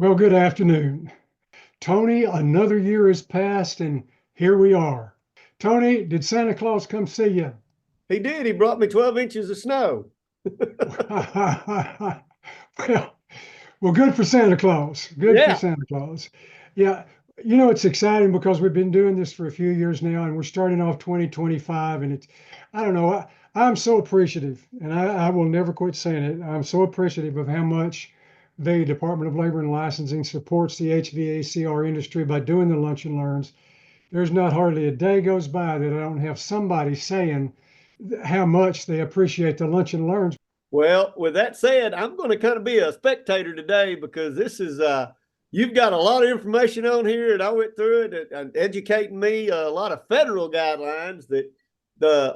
Well, good afternoon. Tony, another year has passed and here we are. Tony, did Santa Claus come see you? He did. He brought me 12 inches of snow. well, well, good for Santa Claus. Good for Yeah. Santa Claus. Yeah, it's exciting because we've been doing this for a few years now and we're starting off 2025 and I don't know, I'm so appreciative and I will never quit saying it. I'm so appreciative of how much the Department of Labor and Licensing supports the HVACR industry by doing the lunch and learns. There's not hardly a day goes by that I don't have somebody saying how much they appreciate the lunch and learns. Well, with that said, I'm going to kind of be a spectator today because this is you've got a lot of information on here, and I went through it and educating me a lot of federal guidelines that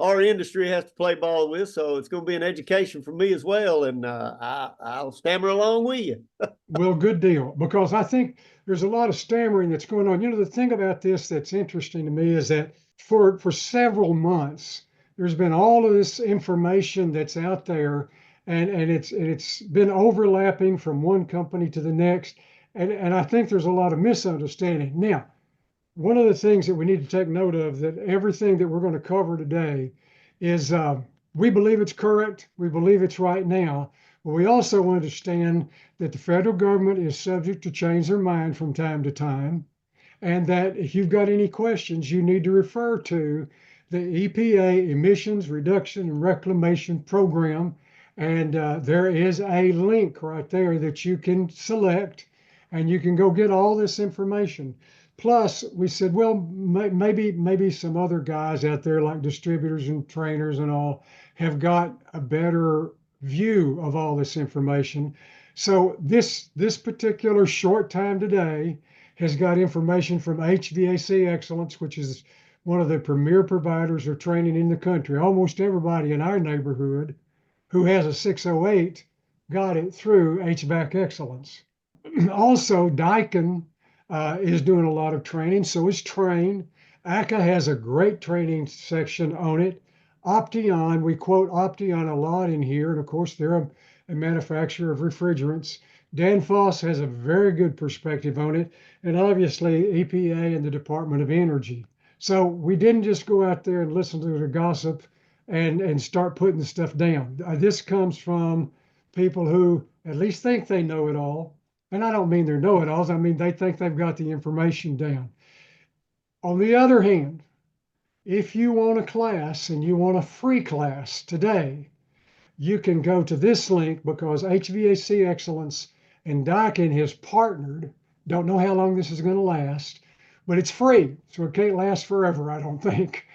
our industry has to play ball with. So it's going to be an education for me as well, and I'll stammer along with you. Well, good deal, because I think there's a lot of stammering that's going on. The thing about this that's interesting to me is that for several months, there's been all of this information that's out there, and it's been overlapping from one company to the next, and I think there's a lot of misunderstanding. Now, one of the things that we need to take note of that everything that we're going to cover today is we believe it's correct, we believe it's right now, but we also understand that the federal government is subject to change their mind from time to time, and that if you've got any questions, you need to refer to the EPA Emissions Reduction and Reclamation Program. And there is a link right there that you can select and you can go get all this information. Plus, we said, well, maybe some other guys out there like distributors and trainers and all have got a better view of all this information. So this particular short time today has got information from HVAC Excellence, which is one of the premier providers of training in the country. Almost everybody in our neighborhood who has a 608 got it through HVAC Excellence. Also, Daikin is doing a lot of training, so is Train. ACA has a great training section on it. Option, we quote Option a lot in here, and of course, they're a manufacturer of refrigerants. Danfoss has a very good perspective on it, and obviously EPA and the Department of Energy. So we didn't just go out there and listen to the gossip and start putting the stuff down. This comes from people who at least think they know it all. And I don't mean they're know-it-alls. I mean they think they've got the information down. On the other hand, if you want a class and you want a free class today, you can go to this link because HVAC Excellence and Daikin has partnered. Don't know how long this is going to last, but it's free. So it can't last forever, I don't think.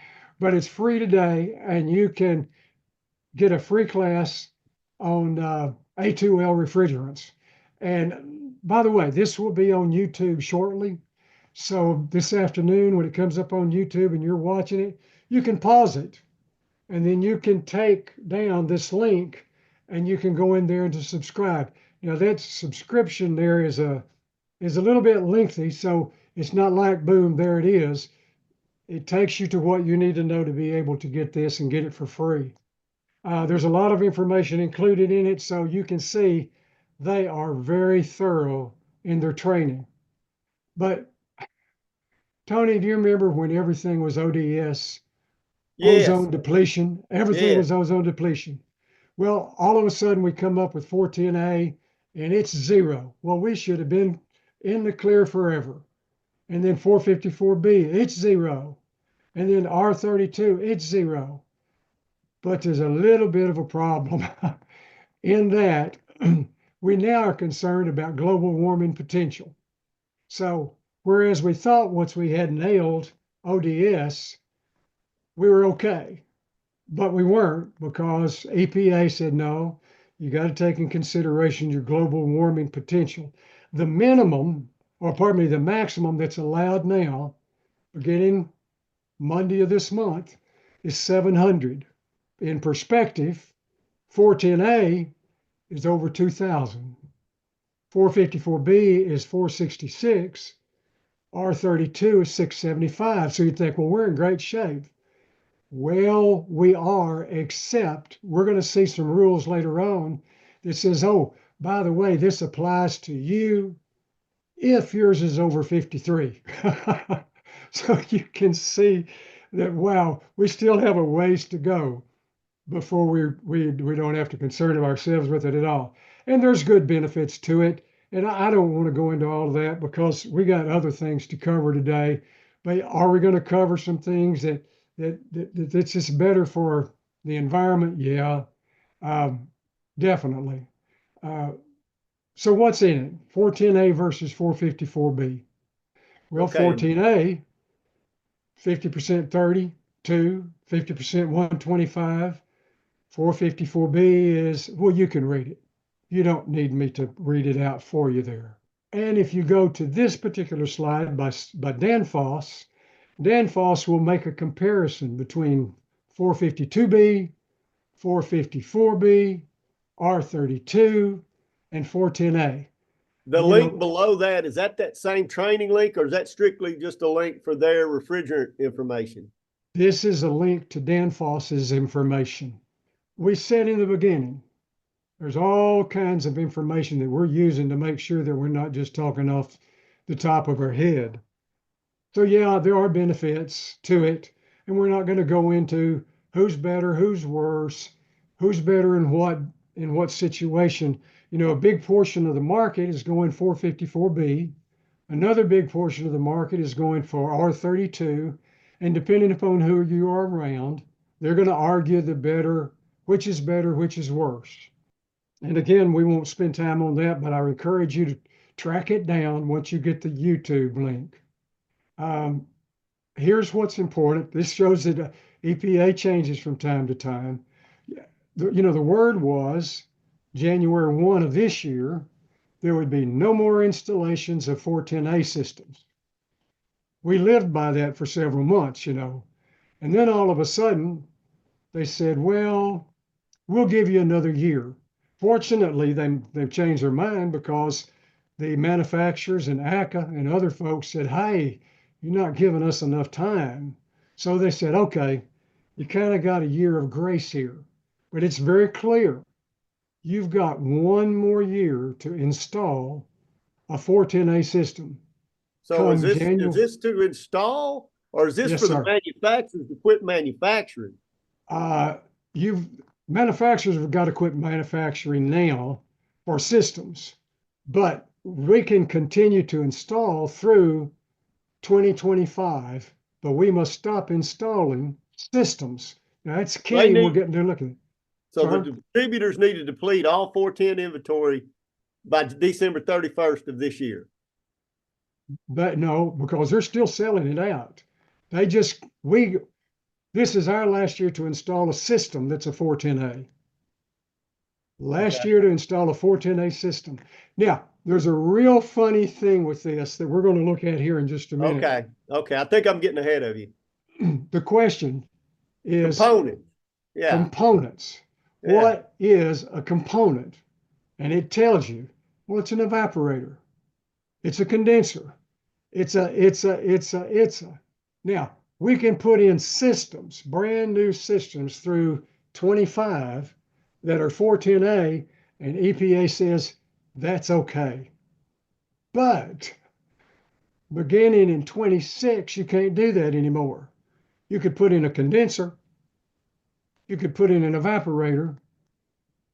But it's free today, and you can get a free class on A2L refrigerants. And by the way, this will be on YouTube shortly. So this afternoon, when it comes up on YouTube and you're watching it, you can pause it and then you can take down this link and you can go in there and to subscribe. Now that subscription there is a little bit lengthy, so it's not like boom, there it is. It takes you to what you need to know to be able to get this and get it for free. There's a lot of information included in it, so you can see they are very thorough in their training. But Tony, do you remember when everything was ODS, Yes. ozone depletion? Everything Yes. was ozone depletion. Well, all of a sudden we come up with 410A and it's zero. Well, we should have been in the clear forever. And then 454B, it's zero. And then R32, it's zero. But there's a little bit of a problem in that we now are concerned about global warming potential. So whereas we thought once we had nailed ODS, we were okay, but we weren't because EPA said, no, you got to take in consideration your global warming potential. The minimum, or pardon me, the maximum that's allowed now, beginning Monday of this month, is 700. In perspective, 410A is over 2,000. 454B is 466. R32 is 675. So you think, well, we're in great shape. Well, we are, except we're going to see some rules later on that says, oh, by the way, this applies to you if yours is over 53. So you can see that, wow, we still have a ways to go before we don't have to concern ourselves with it at all. And there's good benefits to it. And I don't want to go into all of that because we got other things to cover today. But are we going to cover some things that's just better for the environment? Yeah, um, definitely. Uh, so what's in it? 410A versus 454B. Well, Okay. 14A, 50% 30, 50% 125. 454B is, well, you can read it. You don't need me to read it out for you there. And if you go to this particular slide by Dan Foss will make a comparison between 452B, 454B, R32, and 410A. The And you link know, below that, is that same training link, or is that strictly just a link for their refrigerant information? this is a link to Dan Foss's information. We said in the beginning, there's all kinds of information that we're using to make sure that we're not just talking off the top of our head. So yeah, there are benefits to it, and we're not going to go into who's better, who's worse, who's better in what situation. You know, a big portion of the market is going 454B. Another big portion of the market is going for R32, and depending upon who you are around, they're going to argue which is better, which is worse. And again, we won't spend time on that, but I encourage you to track it down once you get the YouTube link. Um, Here's what's important. This shows that EPA changes from time to time. The word was January 1 of this year, there would be no more installations of 410A systems. We lived by that for several months, and then all of a sudden they said, well, we'll give you another year. Fortunately, they've changed their mind because the manufacturers and ACA and other folks said, hey, you're not giving us enough time. So they said, okay, you kind of got a year of grace here. But it's very clear. You've got one more year to install a 410A system. So is Come January, this to install, or is this yes, for the sir. manufacturers to quit manufacturing? Uh, you've Manufacturers have got to quit manufacturing now for systems, but we can continue to install through 2025, but we must stop installing systems. Now that's They key, and we're need getting to look at it. so the Sir, distributors need to deplete all 410 inventory by December 31st of this year. but no, because they're still selling it out. They just we This is our last year to install a system that's a 410A. Last Okay. year to install a 410A system. Now, there's a real funny thing with this that we're going to look at here in just a minute. Okay. Okay. I think I'm getting ahead of you. The question is Component. Yeah. components. Yeah. What is a component? And it tells you, well, it's an evaporator. It's a condenser. It's a. Now, we can put in systems, brand new systems through 25 that are 410A, and EPA says that's okay. But beginning in 26, you can't do that anymore. You could put in a condenser, you could put in an evaporator,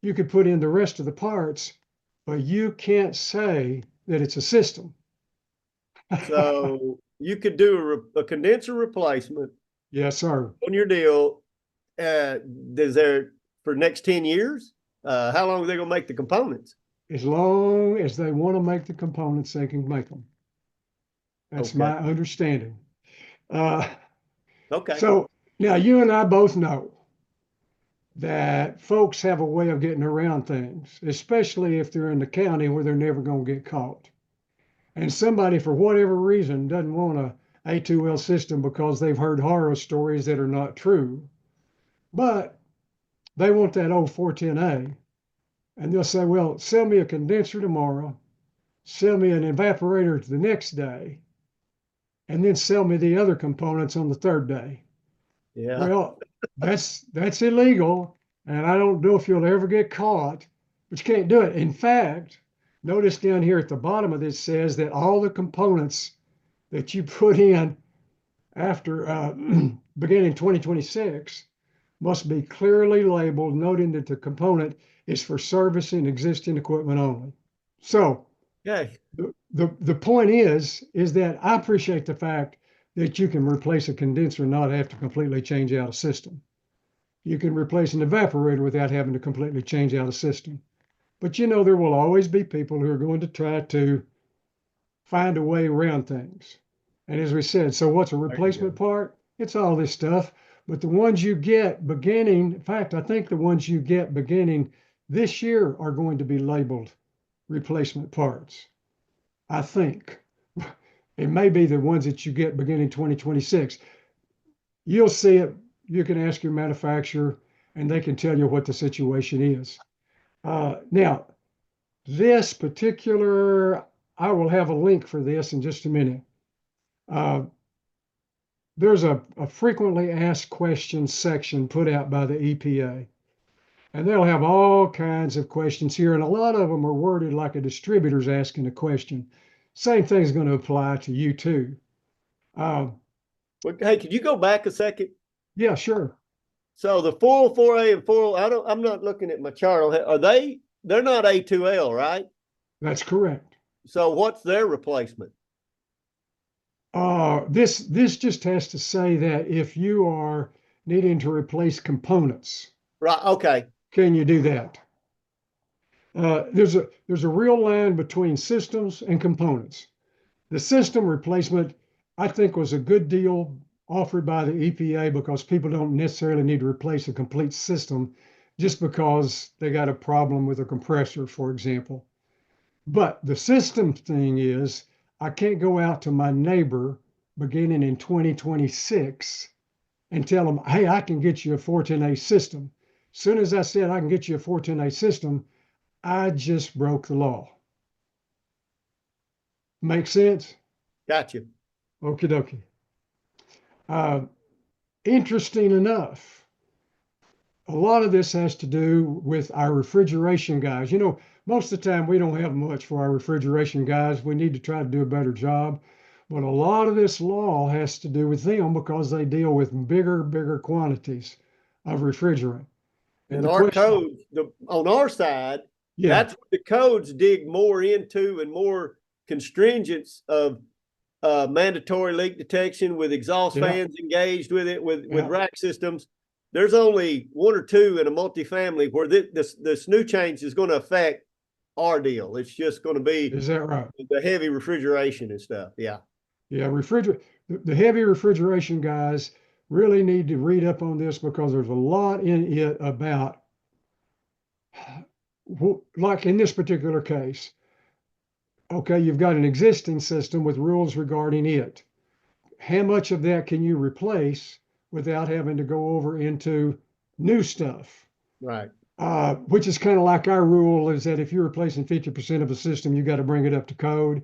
you could put in the rest of the parts, but you can't say that it's a system. So you could do a condenser replacement Yes, sir. on your deal. Is there for next 10 years? How long are they going to make the components? As long as they want to make the components, they can make them. That's Okay. my understanding. Uh, Okay. so now you and I both know that folks have a way of getting around things, especially if they're in the county where they're never going to get caught. And somebody, for whatever reason, doesn't want a A2L system because they've heard horror stories that are not true, but they want that old 410A. And they'll say, well, sell me a condenser tomorrow, sell me an evaporator the next day, and then sell me the other components on the third day. Yeah. Well, that's illegal, and I don't know if you'll ever get caught, but you can't do it. In fact, notice down here at the bottom of this says that all the components that you put in after beginning 2026 must be clearly labeled, noting that the component is for servicing existing equipment only. So Okay. the point is that I appreciate the fact that you can replace a condenser and not have to completely change out a system. You can replace an evaporator without having to completely change out a system. But you know, there will always be people who are going to try to find a way around things. And as we said, so what's a replacement part? It's all this stuff. But the ones you get beginning, in fact, I think the ones you get beginning this year are going to be labeled replacement parts. I think. It may be the ones that you get beginning 2026. You'll see it. You can ask your manufacturer and they can tell you what the situation is. Now, this particular, I will have a link for this in just a minute. There's a frequently asked questions section put out by the EPA, and they'll have all kinds of questions here, and a lot of them are worded like a distributor's asking a question. Same thing is going to apply to you too. Hey, could you go back a second? Yeah, sure. So the 404A and 40, I'm not looking at my chart. They're not A2L, right? That's correct. So what's their replacement? This just has to say that if you are needing to replace components, Right. Okay. can you do that? There's a real line between systems and components. The system replacement, I think, was a good deal offered by the EPA because people don't necessarily need to replace a complete system just because they got a problem with a compressor, for example. But the system thing is, I can't go out to my neighbor beginning in 2026 and tell them, hey, I can get you a 410A system. As soon as I said I can get you a 410A system, I just broke the law. Make sense? Gotcha. Okie dokie. Interesting enough, a lot of this has to do with our refrigeration guys. You know, most of the time we don't have much for our refrigeration guys. We need to try to do a better job. But a lot of this law has to do with them because they deal with bigger quantities of refrigerant. And our codes, on our side, yeah, that's what the codes dig more into and more constringents of mandatory leak detection with exhaust fans engaged with it, with rack systems. There's only one or two in a multifamily where this new change is going to affect our deal. It's just going to be, is that right? The heavy refrigeration and stuff. Yeah. Yeah, the heavy refrigeration guys really need to read up on this because there's a lot in it about, like in this particular case, okay, you've got an existing system with rules regarding it. How much of that can you replace without having to go over into new stuff? Right. Which is kind of like our rule is that if you're replacing 50% of a system, you got to bring it up to code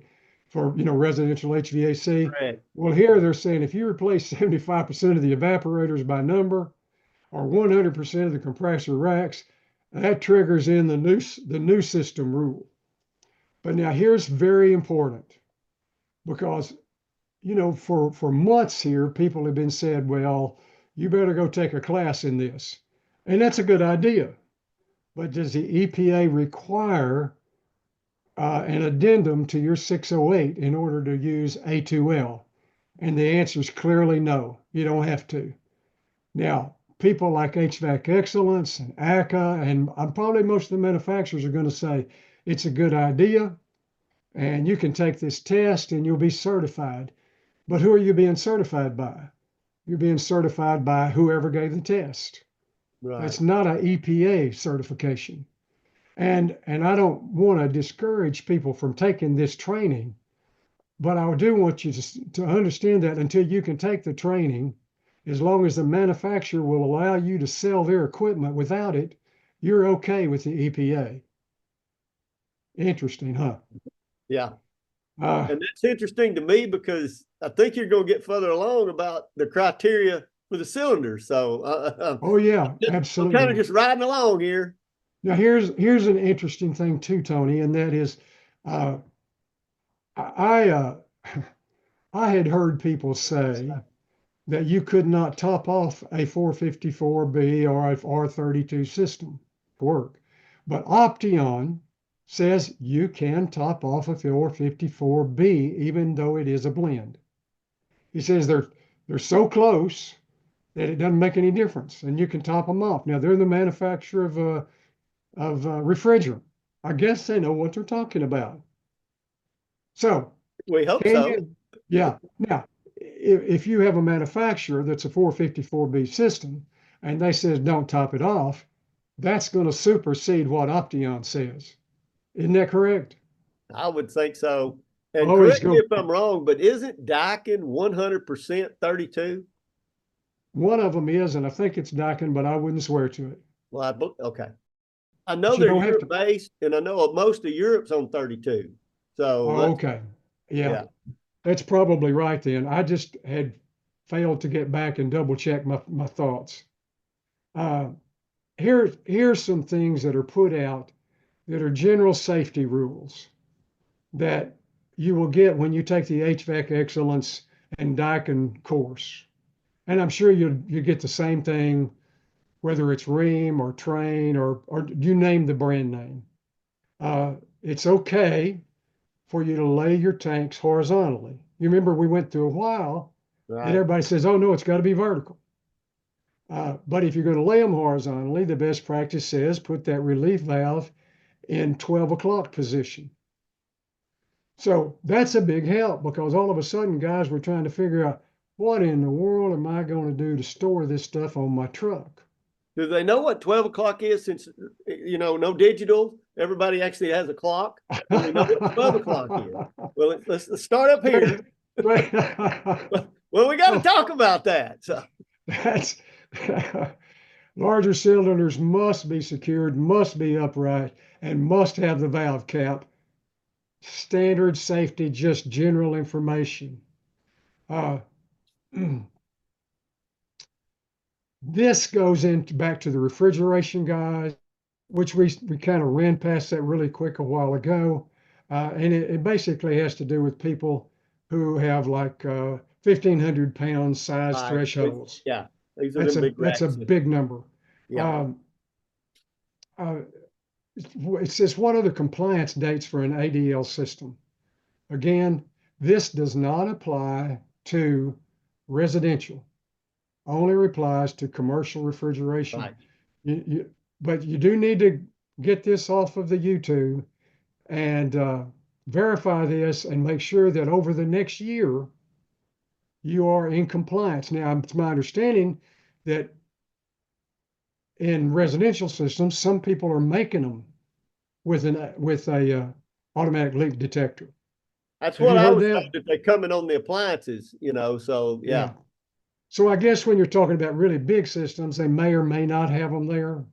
for, you know, residential HVAC. Right. Well, here they're saying if you replace 75% of the evaporators by number or 100% of the compressor racks, that triggers in the new system rule. But now here's very important because, you know, for months here, people have been said, well, you better go take a class in this. And that's a good idea. But does the EPA require an addendum to your 608 in order to use A2L? And the answer is clearly no, you don't have to. Now, people like HVAC Excellence and ACA, and probably most of the manufacturers are going to say it's a good idea and you can take this test and you'll be certified. But who are you being certified by? You're being certified by whoever gave the test. Right. That's not an EPA certification. And I don't want to discourage people from taking this training, but I do want you to understand that until you can take the training, as long as the manufacturer will allow you to sell their equipment without it, you're okay with the EPA. Interesting, huh? Yeah. And that's interesting to me because I think you're going to get further along about the criteria for the cylinders. So, oh yeah, absolutely. I'm kind of just riding along here. Now here's an interesting thing too, Tony, and that is Uh, I I had heard people say that you could not top off a 454B or a R32 system to work. But Opteon says you can top off a 454B even though it is a blend. He says they're so close that it doesn't make any difference, and you can top them off. Now they're the manufacturer of refrigerant. I guess they know what they're talking about. So We hope can so. you? Yeah. Now, if you have a manufacturer that's a 454B system and they says don't top it off, that's going to supersede what Opteon says. Isn't that correct? I would think so. And Always correct me go. if I'm wrong, but isn't Daikin 100% 32? One of them is, and I think it's Daikin, but I wouldn't swear to it. Well, okay. I know But you they're don't have Europe to. based, and I know most of Europe's on 32. So Oh, okay. Yeah, yeah. that's probably right then. I just had failed to get back and double check my thoughts. Uh, here's some things that are put out that are general safety rules that you will get when you take the HVAC Excellence and Daikin course. And I'm sure you get the same thing, whether it's Ream or Train or you name the brand name. It's okay for you to lay your tanks horizontally. You remember we went through a while that Right. everybody says, oh no, it's got to be vertical. But if you're going to lay them horizontally, the best practice says put that relief valve in 12 o'clock position. So that's a big help because all of a sudden, guys were trying to figure out what in the world am I going to do to store this stuff on my truck? Do they know what 12 o'clock is since, no digital? Everybody actually has a clock. Do they know what 12 o'clock is? Well, let's start up here. Well, we got to Oh, talk about that. So that's larger cylinders must be secured, must be upright, and must have the valve cap. Standard safety, just general information. Uh, this goes into back to the refrigeration guys, which we kind of ran past that really quick a while ago. And it basically has to do with people who have like 1,500 pound size right. thresholds. Yeah. These are them big That's a racks. big number. Yeah. Um, uh, it says what are the compliance dates for an ADL system? Again, this does not apply to residential, only applies to commercial refrigeration. Right. But you do need to get this off of the YouTube and verify this and make sure that over the next year you are in compliance. Now, it's my understanding that in residential systems, some people are making them with a automatic leak detector. That's Have what you I heard was told that? that they're coming on the appliances, so yeah. Yeah. So I guess when you're talking about really big systems, they may or may not have them there,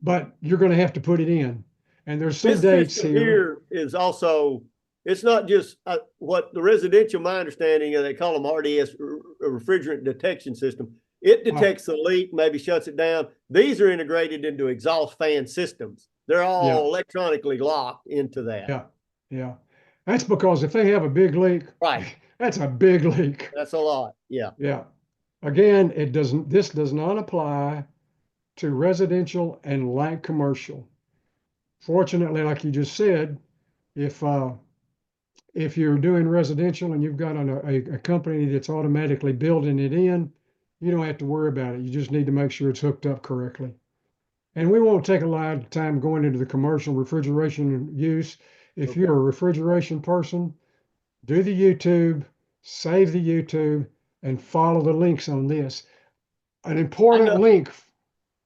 but you're going to have to put it in. And there's some This dates system here. here is also, it's not just what the residential, my understanding, they call them RDS, refrigerant detection system. It detects the leak, maybe shuts it down. These are integrated into exhaust fan systems. They're all Yeah, electronically locked into that. yeah, yeah. That's because if they have a big leak, Right. that's a big leak. That's a lot. Yeah. Yeah. Again, this does not apply to residential and light commercial. Fortunately, like you just said, if you're doing residential and you've got a company that's automatically building it in, you don't have to worry about it. You just need to make sure it's hooked up correctly. And we won't take a lot of time going into the commercial refrigeration use. If Okay. you're a refrigeration person, do the YouTube, save the YouTube, and follow the links on this. An important link.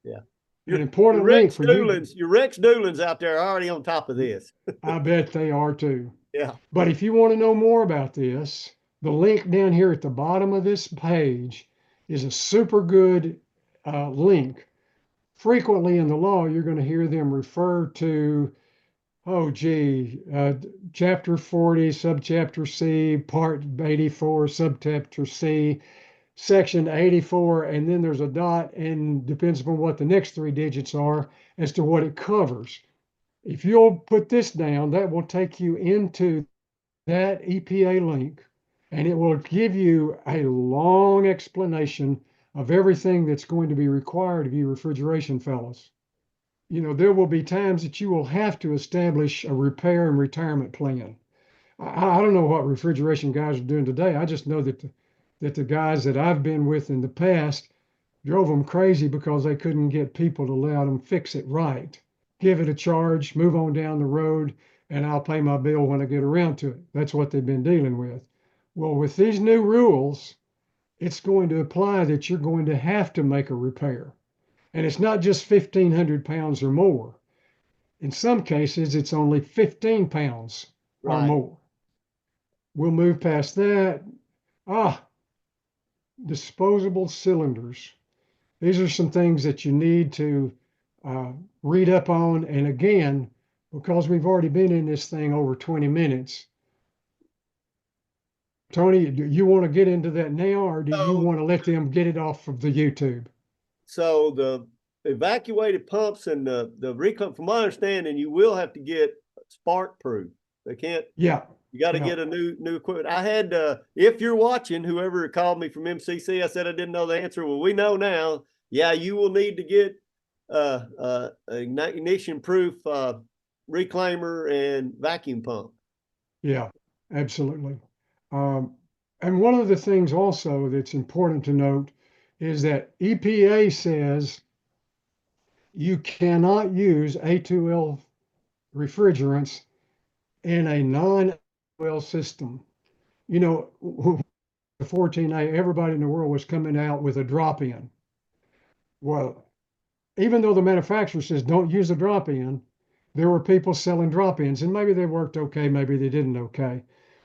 Yeah. An important link for you. Your Rex Doolins out there are already on top of this. I bet they are too. Yeah. But if you want to know more about this, the link down here at the bottom of this page is a super good link. Frequently in the law, you're going to hear them refer to, chapter 40, subchapter C, part 84, subchapter C, section 84, and then there's a dot, and depends upon what the next three digits are as to what it covers. If you'll put this down, that will take you into that EPA link, and it will give you a long explanation of everything that's going to be required of you refrigeration fellows. You know, there will be times that you will have to establish a repair and retirement plan. I don't know what refrigeration guys are doing today. I just know that the guys that I've been with in the past drove them crazy because they couldn't get people to let them fix it right. Give it a charge, move on down the road, and I'll pay my bill when I get around to it. That's what they've been dealing with. Well, with these new rules, it's going to apply that you're going to have to make a repair. And it's not just 1,500 pounds or more. In some cases, it's only 15 pounds or Right. more. We'll move past that. Ah, disposable cylinders. These are some things that you need to uh, read up on. And again, because we've already been in this thing over 20 minutes, Tony, do you want to get into that now, or do you So, want to let them get it off of the YouTube? so the evacuated pumps and the reclaim, from my understanding, you will have to get spark proof. They can't. Yeah, You got to yeah, get a new equipment. I had, if you're watching, whoever called me from MCC, I said I didn't know the answer. Well, we know now. Yeah, you will need to get ignition proof reclaimer and vacuum pump. yeah, absolutely. Um, and one of the things also that's important to note is that EPA says you cannot use A2L refrigerants in a non-well system. You know, the 14A, everybody in the world was coming out with a drop-in. Well, even though the manufacturer says don't use a drop-in, there were people selling drop-ins, and maybe they worked okay, maybe they didn't okay.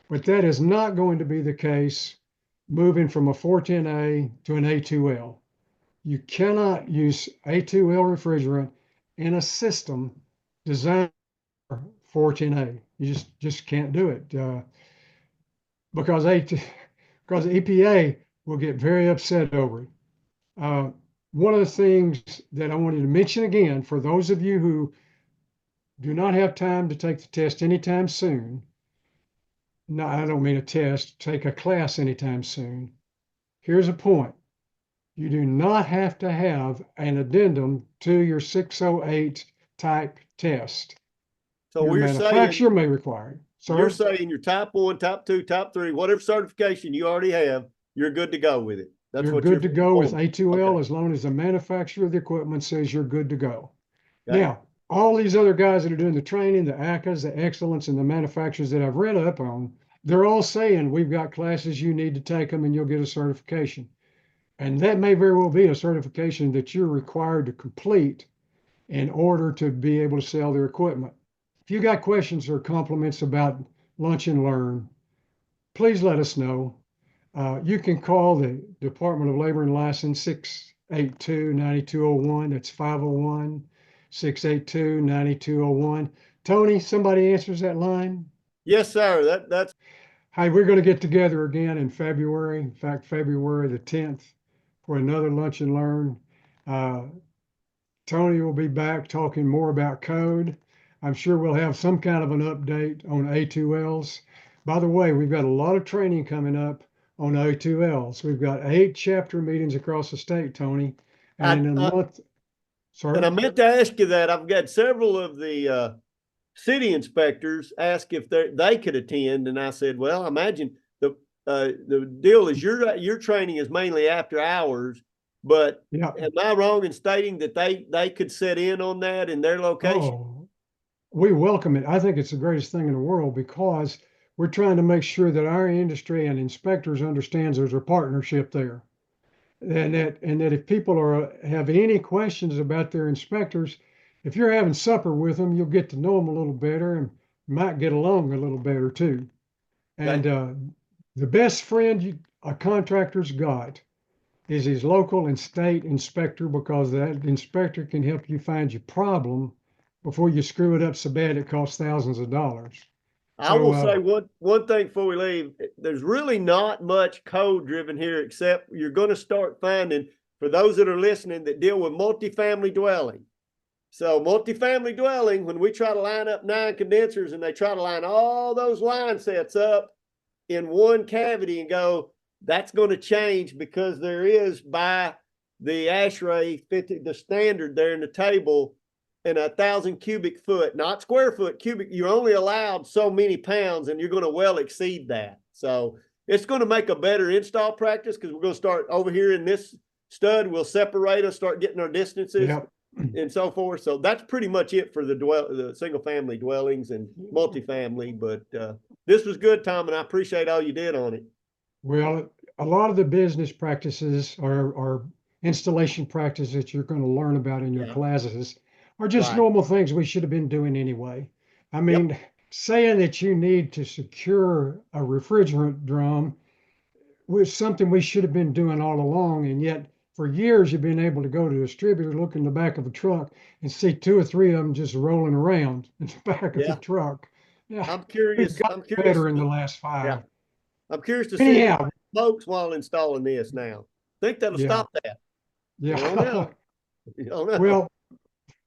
But that is not going to be the case moving from a 410A to an A2L. You cannot use A2L refrigerant in a system designed for 410A. You just can't do it because because EPA will get very upset over it. Uh, One of the things that I wanted to mention again, for those of you who do not have time to take the test anytime soon, no, I don't mean a test, take a class anytime soon. Here's a point. You do not have to have an addendum to your 608 type test. So Your we're saying manufacturer may require it. you're Sir, saying your type 1, type 2, type 3, whatever certification you already have, you're good to go with it. That's you're what you're good to go with informing. A2L Okay. as long as the manufacturer of the equipment says you're good to go. Okay. Now, all these other guys that are doing the training, the ACAs, the excellence, and the manufacturers that I've read up on, they're all saying we've got classes, you need to take them and you'll get a certification. And that may very well be a certification that you're required to complete in order to be able to sell their equipment. If you got questions or compliments about Lunch and Learn, please let us know. You can call the Department of Labor and License 682-9201. That's 501-682-9201. Tony, somebody answers that line. Yes, sir. That's Hey, we're going to get together again in February. In fact, February the 10th for another Lunch and Learn. Uh, Tony will be back talking more about code. I'm sure we'll have some kind of an update on A2Ls. By the way, we've got a lot of training coming up on A2Ls. We've got 8 chapter meetings across the state, Tony. And I, in a I month, and I sorry? meant to ask you that. I've got several of the city inspectors ask if they could attend, and I said, well, I imagine the deal is your training is mainly after hours, but Yeah. am I wrong in stating that they could sit in on that in their location? Oh, we welcome it. I think it's the greatest thing in the world because we're trying to make sure that our industry and inspectors understands there's a partnership there. And that if people have any questions about their inspectors, if you're having supper with them, you'll get to know them a little better and might get along a little better too. Okay. And the best friend a contractor's got is his local and state inspector because that inspector can help you find your problem before you screw it up so bad it costs thousands of dollars. I So will say one thing before we leave. There's really not much code driven here, except you're going to start finding, for those that are listening that deal with multifamily dwelling, So multifamily dwelling, when we try to line up 9 condensers and they try to line all those line sets up in one cavity and go, that's going to change because there is by the ASHRAE 50, the standard there in the table, in 1,000 cubic foot, not square foot, cubic, you're only allowed so many pounds and you're going to well exceed that. So it's going to make a better install practice because we're going to start over here in this stud. We'll separate us, start getting our distances. Yep. And so forth. So that's pretty much it for the single family dwellings and multifamily. But this was good, Tom, and I appreciate all you did on it. Well, a lot of the business practices or installation practices that you're going to learn about in your classes are just Right. normal things we should have been doing anyway. I mean, saying that you need to secure a refrigerant drum was something we should have been doing all along, and yet for years you've been able to go to a distributor, look in the back of a truck, and see 2 or 3 of them just rolling around in the back of the truck. Yeah, I'm curious. we've gotten I'm curious. better in the last 5. Yeah. I'm curious to see Anyhow, folks while installing this now. Think that'll stop that. Yeah. You don't know. You don't know. Well,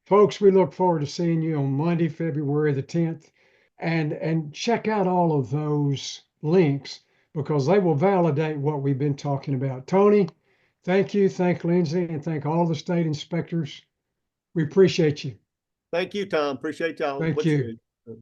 folks, we look forward to seeing you on Monday, February the 10th, and check out all of those links because they will validate what we've been talking about. Tony, thank you, thank Lindsay, and thank all the state inspectors. We appreciate you. Thank you, Tom. Appreciate y'all. Thank you.